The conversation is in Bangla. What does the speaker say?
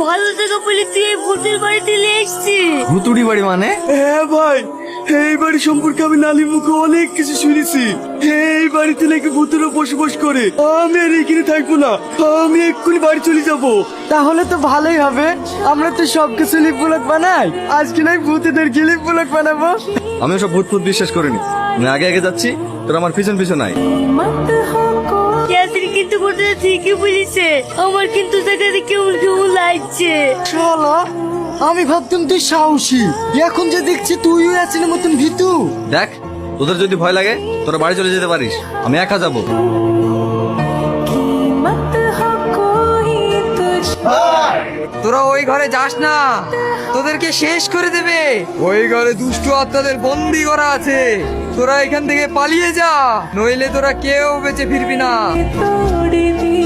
ভালো থেকে বলি তুই এই ভূতের বাড়িতে এসছি। ভুতুড়ি বাড়ি মানে? হ্যাঁ ভাই, এই বাড়ি সম্পর্কে আমি নালি মুখে অনেক কিছু শুনেছি। এই বাড়িতে নাকি ভূতেরা বসবাস করে। আমি আর এখানে থাকবো না, আমি এক্ষুনি বাড়ি চলে যাব। তাহলে তো ভালোই হবে, আমরা তো সবকে স্লিপ ব্লক বানাই, আজকে নাই ভূতেদের গিলিপ ব্লক বানাবো। আমি ওসব ভূত ফুত বিশ্বাস করিনি। আমি আগে আগে যাচ্ছি, তোর আমার পিছন পিছন নাই। ইয়াসিন কিন্তু ভূতেরা ঠিকই বলেছে, আমার কিন্তু সেখানে কেমন কেমন লাগছে। শালা, আমি ভাবতাম তুই সাহসী, এখন যে দেখছি তুইও আছিস মতন ভীতু। দেখ, তোদের যদি ভয় লাগে তোরা বাড়ি চলে যেতে পারিস, আমি একা যাবো। তোরা ওই ঘরে যাস না, তোদেরকে শেষ করে দেবে। ওই ঘরে দুষ্ট আত্মাদের বন্দি করা আছে। তোরা এখান থেকে পালিয়ে যা, নইলে তোরা কেউ বেঁচে ফিরবি না।